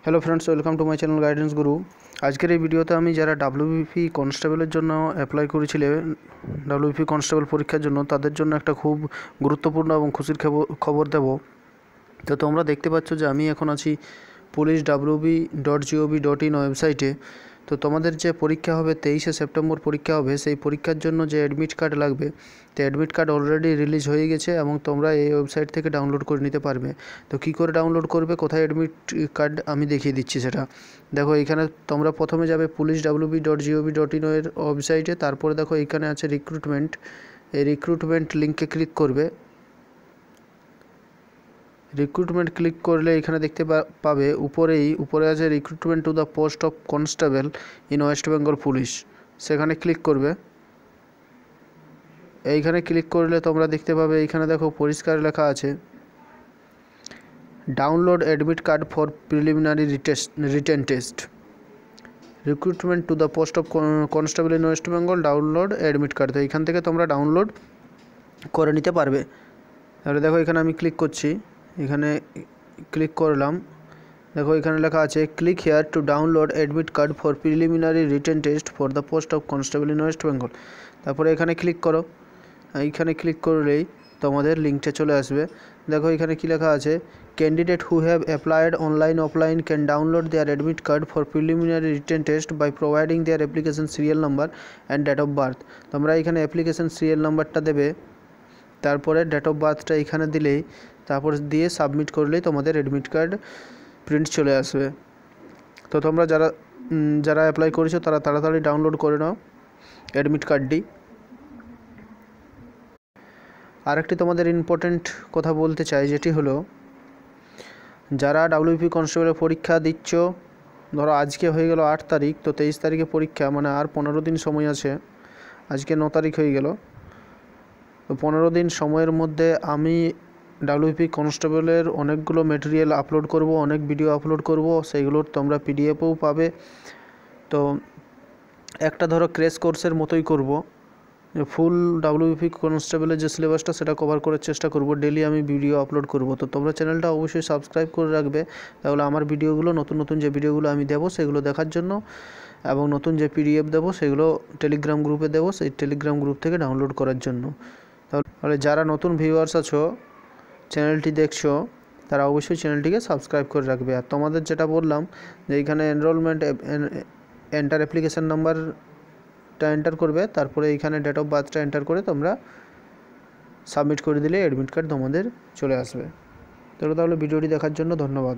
Hello friends, welcome to my channel Guidance Guru. आजकेर এই ভিডিওতে আমি যারা ডাব্লিউবিপি কনস্টেবলের জন্য অ্যাপ্লাই করেছিলেন ডাব্লিউবিপি কনস্টেবল পরীক্ষার জন্য তাদের জন্য একটা খুব গুরুত্বপূর্ণ এবং খুশির খবর দেব। তো তোমরা দেখতে পাচ্ছ যে আমি এখন আছি police.wb.gov.in ওয়েবসাইটে। তো তোমাদের যে পরীক্ষা হবে 23শে সেপ্টেম্বর পরীক্ষা হবে, সেই পরীক্ষার জন্য যে অ্যাডমিট কার্ড লাগবে, তো অ্যাডমিট কার্ড অলরেডি রিলিজ হয়ে গেছে এবং তোমরা এই ওয়েবসাইট থেকে ডাউনলোড করে নিতে পারবে। তো কী করে ডাউনলোড করবে, কোথায় অ্যাডমিট কার্ড আমি দেখিয়ে দিচ্ছি সেটা। দেখো এখানে তোমরা প্রথমে যাবে police.wb.gov.in এর ওয়েবসাইটে, তারপরে দেখো এখানে আছে রিক্রুটমেন্ট। এই রিক্রুটমেন্ট লিঙ্কে ক্লিক করবে। রিক্রুটমেন্ট ক্লিক করলে এখানে দেখতে পাবে উপরে আছে recruitment to the post of constable in West Bengal police, সেখানে ক্লিক করবে। এইখানে ক্লিক করলে তোমরা দেখতে পাবে এইখানে দেখো পরিষ্কার লেখা আছে download admit card for preliminary written test, recruitment to the post of constable in West Bengal, download admit card. তো এইখান থেকে তোমরা ডাউনলোড করে নিতে পারবে। তাহলে দেখো এখানে আমি ক্লিক করছি, এখানে ক্লিক করলাম। দেখো এখানে লেখা আছে click here to download admit card for preliminary written test for the post of constable in West Bengal. তারপরে এখানে ক্লিক করো। এইখানে ক্লিক করলেই তোমাদের লিঙ্কটা চলে আসবে। দেখো এখানে কী লেখা আছে candidate who have applied online offline can download their admit card for preliminary written test by providing their application serial number and date of birth. তোমরা এখানে অ্যাপ্লিকেশন সিরিয়াল নাম্বারটা দেবে, তারপরে ডেট অফ বার্থটা এখানে দিলেই তারপর দিয়ে সাবমিট করলেই তোমাদের অ্যাডমিট কার্ড প্রিন্ট চলে আসবে। তো তোমরা যারা অ্যাপ্লাই করেছো তারা তাড়াতাড়ি ডাউনলোড করে নাও অ্যাডমিট কার্ডটি। আরেকটি তোমাদের ইম্পর্টেন্ট কথা বলতে চাই, যেটি হলো যারা ডাব্লিউবিপি কনস্টেবলের পরীক্ষা দিচ্ছ, ধরো আজকে হয়ে গেল 8 তারিখ, তো 23 তারিখে পরীক্ষা, মানে আর 15 দিন সময় আছে। আজকে 9 তারিখ হয়ে গেল, তো 15 দিন সময়ের মধ্যে আমি ডাব্লিউবিপি কনস্টেবলের অনেকগুলো মেটেরিয়াল আপলোড করব, অনেক ভিডিও আপলোড করব, সেইগুলোর তোমরা পিডিএফও পাবে। তো একটা ধরো ক্র্যাশ কোর্সের মতোই করব, ফুল ডাব্লিউবিপি কনস্টেবলের যে সিলেবাসটা সেটা কভার করার চেষ্টা করব। ডেলি আমি ভিডিও আপলোড করব। তো তোমরা চ্যানেলটা অবশ্যই সাবস্ক্রাইব করে রাখবে, তাহলে আমার ভিডিওগুলো নতুন যে ভিডিওগুলো আমি দেবো সেগুলো দেখার জন্য, এবং নতুন যে পিডিএফ দেবো সেগুলো টেলিগ্রাম গ্রুপে দেবো, সেই টেলিগ্রাম গ্রুপ থেকে ডাউনলোড করার জন্য। তাহলে যারা নতুন ভিউয়ার্স আছো, চ্যানেলটি দেখছো, তারা অবশ্যই চ্যানেলটিকে সাবস্ক্রাইব করে রাখবে। আর তোমাদের যেটা বললাম যে এইখানে এনরোলমেন্ট এন্টার অ্যাপ্লিকেশান নাম্বারটা এন্টার করবে, তারপরে এইখানে ডেট অফ বার্থটা এন্টার করে তোমরা সাবমিট করে দিলে অ্যাডমিট কার্ড তোমাদের চলে আসবে। তাহলে ভিডিওটি দেখার জন্য ধন্যবাদ।